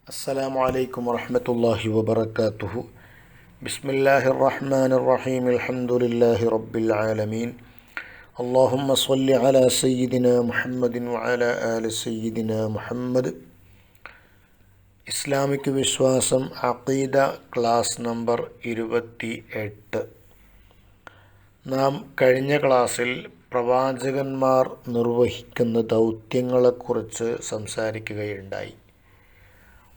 അസ്സലാമു അലൈക്കും വറഹ്മത്തുള്ളാഹി വബറകാതുഹു. ബിസ്മില്ലാഹിർ റഹ്മാനിർ റഹീം. അൽഹംദുലില്ലാഹി റബ്ബിൽ ആലമീൻ. അല്ലാഹുമ്മ സ്വല്ലി അലാ സയ്യിദിനാ മുഹമ്മദിൻ വഅലാ ആലി സയ്യിദിനാ മുഹമ്മദ്. ഇസ്ലാമിക് വിശ്വാസം അഖീദ ക്ലാസ് നമ്പർ 28. നാം കഴിഞ്ഞ ക്ലാസ്സിൽ പ്രവാചകന്മാർ നിർവഹിക്കുന്ന ദൗത്യങ്ങളെക്കുറിച്ച് സംസാരിക്കുകയുണ്ടായി.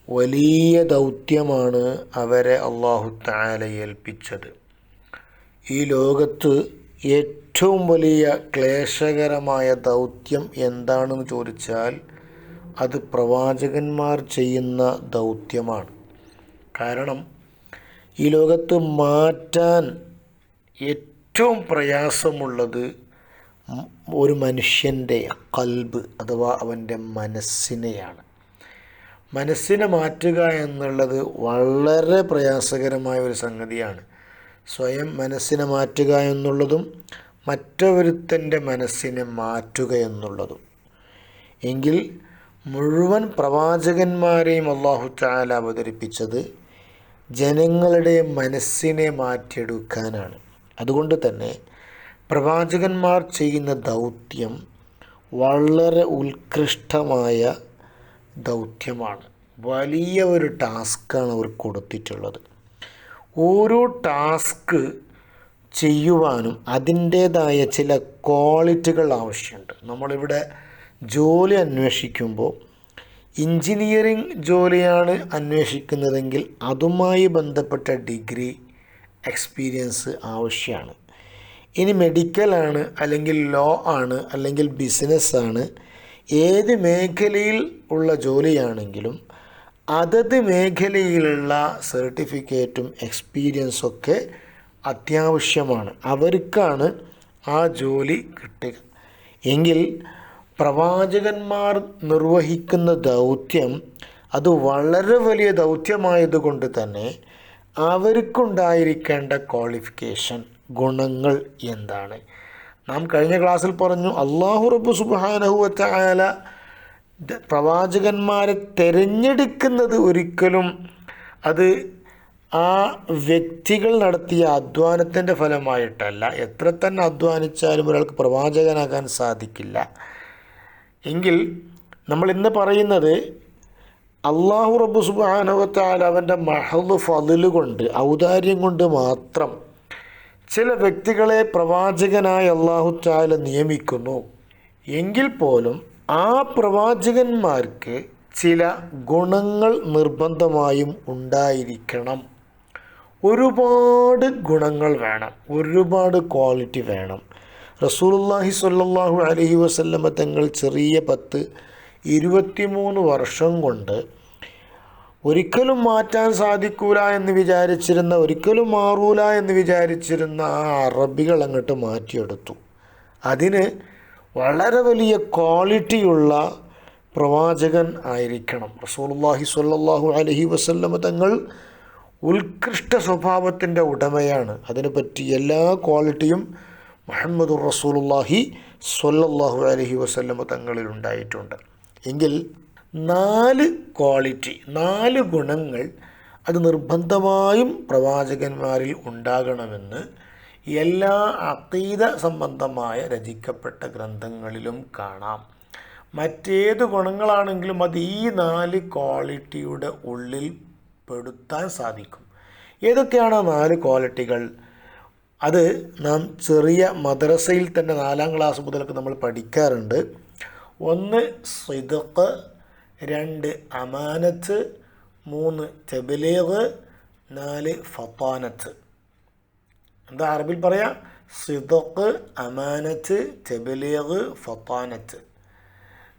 വലിയ ദൗത്യമാണ് അവരെ അല്ലാഹു തആല ഏൽപ്പിച്ചത്. ഈ ലോകത്ത് ഏറ്റവും വലിയ ക്ലേശകരമായ ദൗത്യം എന്താണെന്ന് ചോദിച്ചാൽ അത് പ്രവാചകന്മാർ ചെയ്യുന്ന ദൗത്യമാണ്. കാരണം ഈ ലോകത്ത് മാറ്റാൻ ഏറ്റവും പ്രയാസമുള്ളത് ഒരു മനുഷ്യൻ്റെ ഖൽബ് അഥവാ അവൻ്റെ മനസ്സിനെയാണ്. മനസ്സിനെ മാറ്റുക എന്നുള്ളത് വളരെ പ്രയാസകരമായ ഒരു സംഗതിയാണ്. സ്വയം മനസ്സിനെ മാറ്റുക എന്നുള്ളതും മറ്റൊരുത്തൻ്റെ മനസ്സിനെ മാറ്റുക എന്നുള്ളതും. എങ്കിൽ മുഴുവൻ പ്രവാചകന്മാരെയും അല്ലാഹു തആല അവതരിപ്പിച്ചത് ജനങ്ങളുടെ മനസ്സിനെ മാറ്റിയെടുക്കാനാണ്. അതുകൊണ്ട് തന്നെ പ്രവാചകന്മാർ ചെയ്യുന്ന ദൗത്യം വളരെ ഉത്കൃഷ്ടമായ ദൗത്യമാണ്. വലിയ ഒരു ടാസ്ക്കാണ് അവർ കൊടുത്തിട്ടുള്ളത്. ഓരോ ടാസ്ക് ചെയ്യുവാനും അതിൻ്റേതായ ചില ക്വാളിറ്റികൾ ആവശ്യമുണ്ട്. നമ്മളിവിടെ ജോലി അന്വേഷിക്കുമ്പോൾ എഞ്ചിനീയറിംഗ് ജോലിയാണ് അന്വേഷിക്കുന്നതെങ്കിൽ അതുമായി ബന്ധപ്പെട്ട ഡിഗ്രി എക്സ്പീരിയൻസ് ആവശ്യമാണ്. ഇനി മെഡിക്കലാണ്, അല്ലെങ്കിൽ ലോ ആണ്, അല്ലെങ്കിൽ ബിസിനസ്സാണ്, ഏത് മേഖലയിൽ ഉള്ള ജോലിയാണെങ്കിലും അതത് മേഖലയിലുള്ള സർട്ടിഫിക്കറ്റും എക്സ്പീരിയൻസൊക്കെ അത്യാവശ്യമാണ്. അവർക്കാണ് ആ ജോലി കിട്ടുക. എങ്കിൽ പ്രവാചകന്മാർ നിർവഹിക്കുന്ന ദൗത്യം അത് വളരെ വലിയ ദൗത്യമായതുകൊണ്ട് തന്നെ അവർക്കുണ്ടായിരിക്കേണ്ട ക്വാളിഫിക്കേഷൻ, ഗുണങ്ങൾ എന്താണ്? നാം കഴിഞ്ഞ ക്ലാസ്സിൽ പറഞ്ഞു, അല്ലാഹു റബ്ബ് സുബ്ഹാനഹു വ തആല പ്രവാചകന്മാരെ തിരഞ്ഞെടുക്കുന്നത് ഒരിക്കലും അത് ആ വ്യക്തികൾ നടത്തിയ അധ്വാനത്തിൻ്റെ ഫലമായിട്ടല്ല. എത്ര തന്നെ അധ്വാനിച്ചാലും ഒരാൾക്ക് പ്രവാചകനാകാൻ സാധിക്കില്ല. എങ്കിൽ നമ്മൾ ഇന്ന് പറയുന്നത് അല്ലാഹു റബ്ബ് സുബ്ഹാനഹു വ തആല അവൻ്റെ മഹദ് ഫളിൽ കൊണ്ട്, ഔദാര്യം കൊണ്ട് മാത്രം ചില വ്യക്തികളെ പ്രവാചകനായി അല്ലാഹു തആല നിയമിക്കുന്നു. എങ്കിൽ പോലും ആ പ്രവാചകന്മാർക്ക് ചില ഗുണങ്ങൾ നിർബന്ധമായും ഉണ്ടായിരിക്കണം. ഒരുപാട് ഗുണങ്ങൾ വേണം, ഒരുപാട് ക്വാളിറ്റി വേണം. റസൂലുള്ളാഹി സ്വല്ലല്ലാഹു അലൈഹി വസല്ലമ തങ്ങൾ ചെറിയ 23 വർഷം കൊണ്ട് ഒരിക്കലും മാറ്റാൻ സാധിക്കൂല എന്ന് വിചാരിച്ചിരുന്ന, ഒരിക്കലും മാറൂല എന്ന് വിചാരിച്ചിരുന്ന ആ അറബികൾ അങ്ങോട്ട് മാറ്റിയെടുത്തു. അതിന് വളരെ വലിയ ക്വാളിറ്റിയുള്ള പ്രവാചകൻ ആയിരിക്കണം. റസൂലുള്ളാഹി സ്വല്ലല്ലാഹു അലൈഹി വസല്ലമ തങ്ങൾ ഉത്കൃഷ്ട സ്വഭാവത്തിൻ്റെ ഉടമയാണ്. അതിനെപ്പറ്റി എല്ലാ ക്വാളിറ്റിയും മുഹമ്മദുർ റസൂലുള്ളാഹി സ്വല്ലല്ലാഹു അലൈഹി വസല്ലമ തങ്ങളിൽ ഉണ്ടായിട്ടുണ്ട്. എങ്കിൽ 4 ക്വാളിറ്റി, 4 ഗുണങ്ങൾ അത് നിർബന്ധമായും പ്രവാചകന്മാരിൽ ഉണ്ടാകണമെന്ന് എല്ലാ അഖീദ സംബന്ധമായ രചിക്കപ്പെട്ട ഗ്രന്ഥങ്ങളിലും കാണാം. മറ്റേത് ഗുണങ്ങളാണെങ്കിലും അത് ഈ 4 ക്വാളിറ്റിയുടെ ഉള്ളിൽ പെടുത്താൻ സാധിക്കും. ഏതൊക്കെയാണ് 4 ക്വാളിറ്റികൾ? അത് നാം ചെറിയ മദ്രസയിൽ തന്നെ 4ാം ക്ലാസ് മുതലൊക്കെ നമ്മൾ പഠിക്കാറുണ്ട്. 1 സിദ്ഖ്, 2 അമാനത്ത്, 3 തബ്ലീഗ്, 4 ഫത്താനത്ത്. എന്താ അറബിൽ പറയാം? സിദ്ഖ്, അമാനത്ത്, തബ്ലീഗ്, ഫത്താനത്ത്.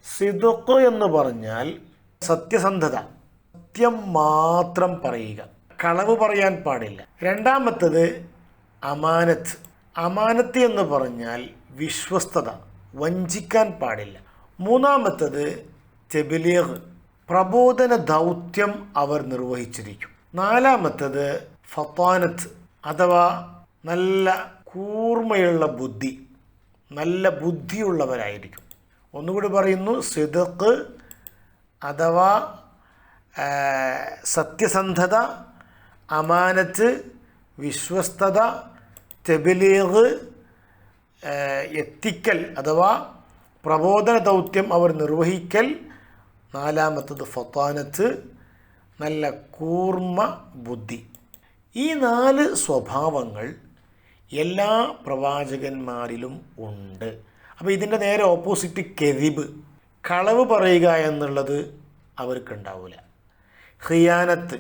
സിദ്ഖ് എന്ന് പറഞ്ഞാൽ സത്യസന്ധത, സത്യം മാത്രം പറയുക, കളവ് പറയാൻ പാടില്ല. രണ്ടാമത്തത് അമാനത്ത്. അമാനത്ത് എന്ന് പറഞ്ഞാൽ വിശ്വസ്തത, വഞ്ചിക്കാൻ പാടില്ല. മൂന്നാമത്തത് തബ്ലീഗ്, പ്രബോധന ദൗത്യം അവർ നിർവഹിച്ചിരിക്കും. 4ാമത്തത് ഫത്താനത്ത് അഥവാ നല്ല കൂർമ്മയുള്ള ബുദ്ധി, നല്ല ബുദ്ധിയുള്ളവരായിരിക്കും. ഒന്നുകൂടി പറയുന്നു, സിദ്ഖ് അഥവാ സത്യസന്ധത, അമാനത്ത്, വിശ്വസ്തത, തബ്ലീഗ്, എത്തിക്കൽ അഥവാ പ്രബോധന ദൗത്യം അവർ നിർവഹിക്കൽ. നാലാമത്തത് ഫത്താനത്ത്, നല്ല കൂർമ്മ ബുദ്ധി. ഈ 4 സ്വഭാവങ്ങൾ എല്ലാ പ്രവാചകന്മാരിലും ഉണ്ട്. അപ്പോൾ ഇതിൻ്റെ നേരെ ഓപ്പോസിറ്റ് കെദിബ്, കളവ് പറയുക എന്നുള്ളത് അവർക്കുണ്ടാവില്ല. ഖിയാനത്ത്,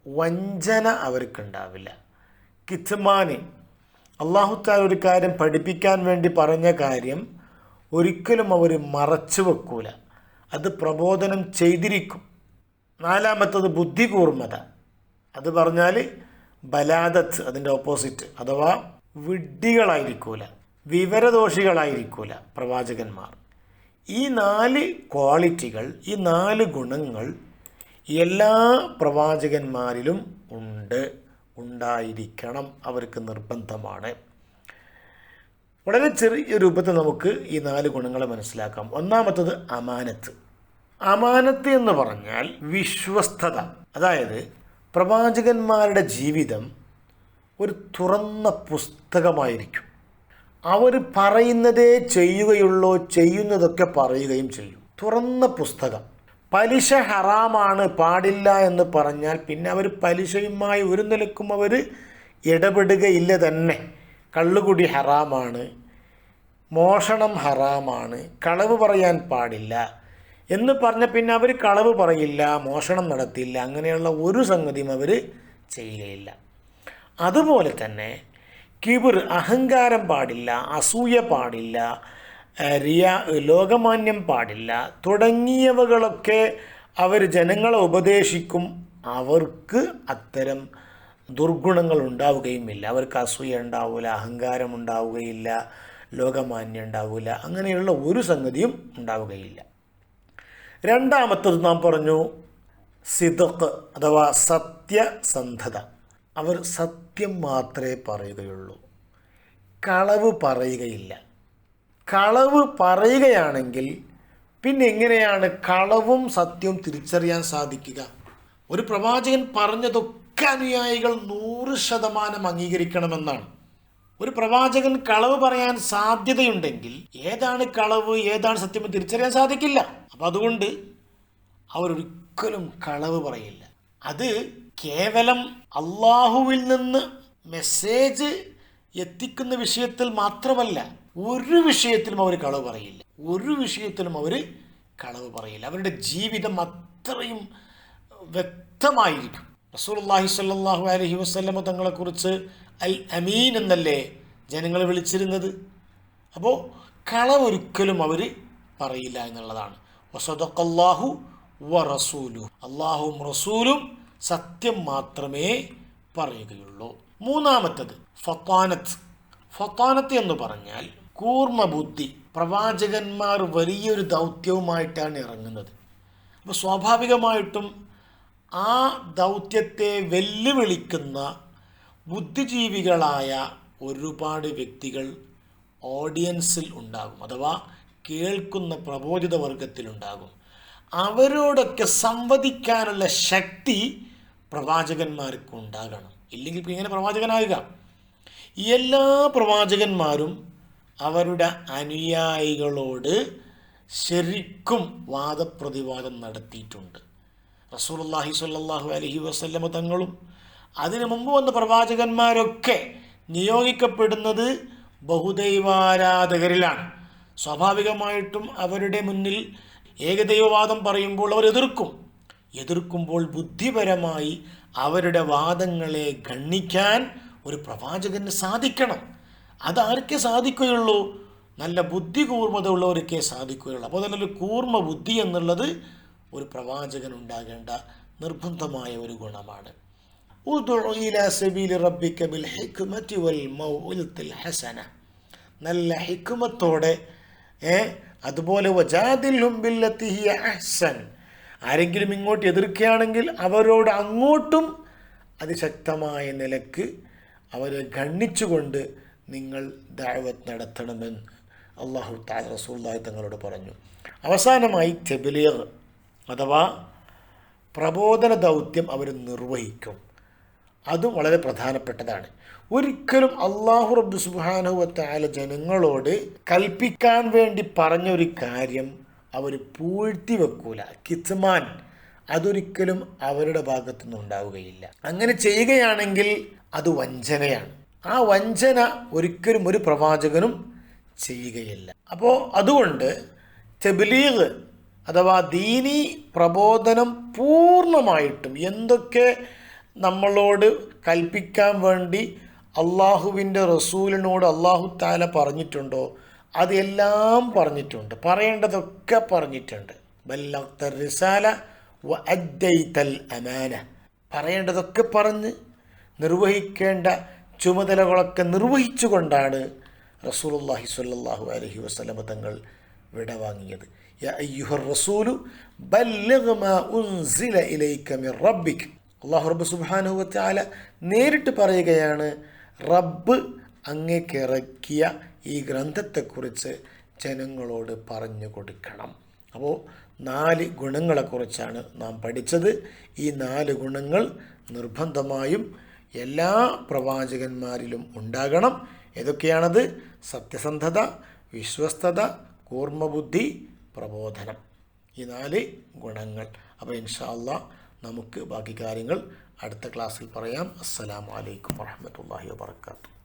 വഞ്ചന അവർക്കുണ്ടാവില്ല. കിത്മാന്, അല്ലാഹു തആല ഒരു കാര്യം പഠിപ്പിക്കാൻ വേണ്ടി പറഞ്ഞ കാര്യം ഒരിക്കലും അവർ മറച്ചു വെക്കൂല, അത് പ്രബോധനം ചെയ്തിരിക്കും. നാലാമത്തത് ബുദ്ധികൂർമ്മത, അത് പറഞ്ഞാൽ ബലാദത്ത്, അതിൻ്റെ ഓപ്പോസിറ്റ്, അഥവാ വിഡ്ഢികളായിരിക്കൂല, വിവരദോഷികളായിരിക്കൂല പ്രവാചകന്മാർ. ഈ 4 ക്വാളിറ്റികൾ, ഈ 4 ഗുണങ്ങൾ എല്ലാ പ്രവാചകന്മാരിലും ഉണ്ടായിരിക്കണം, അവർക്ക് നിർബന്ധമാണ്. വളരെ ചെറിയ രൂപത്തിൽ നമുക്ക് ഈ 4 ഗുണങ്ങളെ മനസ്സിലാക്കാം. ഒന്നാമത്തത് അമാനത്ത്. അമാനത്ത് എന്ന് പറഞ്ഞാൽ വിശ്വസ്തത. അതായത് പ്രവാചകന്മാരുടെ ജീവിതം ഒരു തുറന്ന പുസ്തകമായിരിക്കും. അവർ പറയുന്നതേ ചെയ്യുകയുള്ളൂ, ചെയ്യുന്നതൊക്കെ പറയുകയും ചെയ്യും. തുറന്ന പുസ്തകം. പലിശ ഹറാമാണ്, പാടില്ല എന്ന് പറഞ്ഞാൽ പിന്നെ അവർ പലിശയുമായി ഒരു നിലക്കും അവർ ഇടപെടുകയില്ല തന്നെ. കള്ളുകുടി ഹറാമാണ്, മോഷണം ഹറാമാണ്, കളവ് പറയാൻ പാടില്ല എന്ന് പറഞ്ഞ പിന്നെ അവർ കളവ് പറയില്ല, മോഷണം നടത്തില്ല, അങ്ങനെയുള്ള ഒരു സംഗതിയും അവർ ചെയ്യുകയില്ല. അതുപോലെ തന്നെ കിബിർ, അഹങ്കാരം പാടില്ല, അസൂയ പാടില്ല, റിയാ, ലോകമാന്യം പാടില്ല തുടങ്ങിയവകളൊക്കെ അവർ ജനങ്ങളെ ഉപദേശിക്കും. അവർക്ക് അത്തരം ദുർഗുണങ്ങൾ ഉണ്ടാവുകയുമില്ല. അവർക്ക് അസൂയ ഉണ്ടാവില്ല, അഹങ്കാരം ഉണ്ടാവുകയില്ല, ലോകമാന്യം ഉണ്ടാവില്ല, അങ്ങനെയുള്ള ഒരു സംഗതിയും ഉണ്ടാവുകയില്ല. രണ്ടാമത്തത് നാം പറഞ്ഞു സിദ്ഖ് അഥവാ സത്യസന്ധത. അവർ സത്യം മാത്രമേ പറയുകയുള്ളൂ, കളവ് പറയുകയില്ല. കളവ് പറയുകയാണെങ്കിൽ പിന്നെ എങ്ങനെയാണ് കളവും സത്യവും തിരിച്ചറിയാൻ സാധിക്കുക? ഒരു പ്രവാചകൻ പറഞ്ഞതൊക്കെ അനുയായികൾ 100% അംഗീകരിക്കണമെന്നാണ്. ഒരു പ്രവാചകൻ കളവ് പറയാൻ സാധ്യതയുണ്ടെങ്കിൽ ഏതാണ് കളവ് ഏതാണ് സത്യം തിരിച്ചറിയാൻ സാധിക്കില്ല. അപ്പം അതുകൊണ്ട് അവരൊരിക്കലും കളവ് പറയില്ല. അത് കേവലം അള്ളാഹുവിൽ നിന്ന് മെസ്സേജ് എത്തിക്കുന്ന വിഷയത്തിൽ മാത്രമല്ല, ഒരു വിഷയത്തിലും അവർ കളവ് പറയില്ല. ഒരു വിഷയത്തിലും അവർ കളവ് പറയില്ല. അവരുടെ ജീവിതം അത്രയും വ്യക്തമായിരിക്കും. റസൂലുള്ളാഹി സ്വല്ലല്ലാഹു അലൈഹി വസല്ലമ തങ്ങളെക്കുറിച്ച് അൽ അമീൻ എന്നല്ലേ ജനങ്ങൾ വിളിച്ചിരുന്നത്. അപ്പോൾ കളവൊരിക്കലും അവർ പറയില്ല എന്നുള്ളതാണ്. വസദഖല്ലാഹു വറസൂലു, അള്ളാഹുവും റസൂലും സത്യം മാത്രമേ പറയുകയുള്ളൂ. മൂന്നാമത്തത് ഫത്താനത്ത്. ഫത്താനത്ത് എന്ന് പറഞ്ഞാൽ കൂർമ്മ ബുദ്ധി. പ്രവാചകന്മാർ വലിയൊരു ദൗത്യവുമായിട്ടാണ് ഇറങ്ങുന്നത്. അപ്പോൾ സ്വാഭാവികമായിട്ടും ആ ദൗത്യത്തെ വെല്ലുവിളിക്കുന്ന ബുദ്ധിജീവികളായ ഒരുപാട് വ്യക്തികൾ ഓഡിയൻസിൽ ഉണ്ടാകും, അഥവാ കേൾക്കുന്ന പ്രബോധിത വർഗത്തിലുണ്ടാകും. അവരോടൊക്കെ സംവദിക്കാനുള്ള ശക്തി പ്രവാചകന്മാർക്ക് ഉണ്ടാകണം. ഇല്ലെങ്കിൽ ഇങ്ങനെ പ്രവാചകനാകുക? എല്ലാ പ്രവാചകന്മാരും അവരുടെ അനുയായികളോട് ശരിക്കും വാദപ്രതിവാദം നടത്തിയിട്ടുണ്ട്. റസൂലുള്ളാഹി സ്വല്ലല്ലാഹു അലൈഹി വസല്ലമ തങ്ങളും അതിനു മുമ്പ് വന്ന പ്രവാചകന്മാരൊക്കെ നിയോഗിക്കപ്പെടുന്നത് ബഹുദൈവാരാധകരിലാണ്. സ്വാഭാവികമായിട്ടും അവരുടെ മുന്നിൽ ഏകദൈവവാദം പറയുമ്പോൾ അവർ എതിർക്കുമ്പോൾ ബുദ്ധിപരമായി അവരുടെ വാദങ്ങളെ ഗണ്ണിക്കാൻ ഒരു പ്രവാചകന് സാധിക്കണം. അതാർക്കേ സാധിക്കുകയുള്ളൂ? നല്ല ബുദ്ധി കൂർമ്മത ഉള്ളവർക്കേ സാധിക്കുകയുള്ളൂ. അപ്പോൾ തന്നെ ഒരു കൂർമ്മ ബുദ്ധി എന്നുള്ളത് ഒരു പ്രവാചകൻ ഉണ്ടാകേണ്ട നിർബന്ധമായ ഒരു ഗുണമാണ്. ഉദ്ഉ ഇലാ സബീലി റബ്ബിക ബിൽ ഹിക്മതി വൽ മൗഇദത്തിൽ ഹസന. നല്ല ഹിക്മത്തോടെ, അതുപോലെ വജാദിൽഹും ബില്ലത്തി ഹിയ അഹ്സൻ. ആരെങ്കിലും ഇങ്ങോട്ട് എതിർക്കുകയാണെങ്കിൽ അവരോട് അങ്ങോട്ടും അതിശക്തമായ നിലക്ക് അവരെ ഗണ്ണിച്ചുകൊണ്ട് നിങ്ങൾ ദഅവത്ത് നടത്തണമെന്ന് അല്ലാഹു തആല റസൂലുള്ളാഹി തങ്ങളോട് പറഞ്ഞു. അവസാനമായി തബ്ലീഗ് അഥവാ പ്രബോധന ദൗത്യം അവർ നിർവഹിക്കും. അതും വളരെ പ്രധാനപ്പെട്ടതാണ്. ഒരിക്കലും അല്ലാഹു റബ്ബ് സുബ്ഹാനഹു വ തആല ജനങ്ങളോട് കൽപ്പിക്കാൻ വേണ്ടി പറഞ്ഞൊരു കാര്യം അവർ പൂഴ്ത്തി വെക്കൂല. കിത്മാൻ അതൊരിക്കലും അവരുടെ ഭാഗത്തുനിന്ന് ഉണ്ടാവുകയില്ല. അങ്ങനെ ചെയ്യുകയാണെങ്കിൽ അത് വഞ്ചനയാണ്. ആ വഞ്ചന ഒരിക്കലും ഒരു പ്രവാചകനും ചെയ്യുകയില്ല. അപ്പോൾ അതുകൊണ്ട് തബ്ലീഗ് അഥവാ ദീനി പ്രബോധനം പൂർണ്ണമായിട്ടും എന്തൊക്കെ നമ്മളോട് കൽപ്പിക്കാൻ വേണ്ടി അള്ളാഹുവിൻ്റെ റസൂലിനോട് അല്ലാഹു തആല പറഞ്ഞിട്ടുണ്ടോ അതെല്ലാം പറഞ്ഞിട്ടുണ്ട്. പറയേണ്ടതൊക്കെ പറഞ്ഞിട്ടുണ്ട്. ബല്ലഗ്ത റിസാല വ അദ്ദൈതൽ അമാന. പറയേണ്ടതൊക്കെ പറഞ്ഞ് നിർവഹിക്കേണ്ട ചുമതലകളൊക്കെ നിർവഹിച്ചുകൊണ്ടാണ് റസൂലുള്ളാഹി സ്വല്ലല്ലാഹു അലൈഹി വസല്ലം തങ്ങൾ വിടവാങ്ങിയത്. യാ അയ്യുഹർ റസൂലു ബല്ലിഗ് മാ ഉൻസില ഇലൈക മിർ റബ്ബിക്. അല്ലാഹു റബ്ബ് സുബ്ഹാനഹു വ തആല നേരിട്ട് പറയുകയാണ്, റബ്ബ് അങ്ങേക്കിറക്കിയ ഈ ഗ്രന്ഥത്തെക്കുറിച്ച് ജനങ്ങളോട് പറഞ്ഞു കൊടുക്കണം. അപ്പോൾ 4 ഗുണങ്ങളെക്കുറിച്ചാണ് നാം പഠിച്ചത്. ഈ 4 ഗുണങ്ങൾ നിർബന്ധമായും എല്ലാ പ്രവാചകന്മാരിലും ഉണ്ടാകണം. ഏതൊക്കെയാണത്? സത്യസന്ധത, വിശ്വസ്തത, കൂർമ്മബുദ്ധി, പ്രബോധനം. ഈ 4 ഗുണങ്ങൾ. അപ്പോൾ ഇൻഷാ അല്ലാഹ് നമുക്ക് ബാക്കി കാര്യങ്ങൾ അടുത്ത ക്ലാസ്സിൽ പറയാം. അസ്സലാമു അലൈക്കും വറഹ്മത്തുള്ളാഹി വബറകാതുഹു.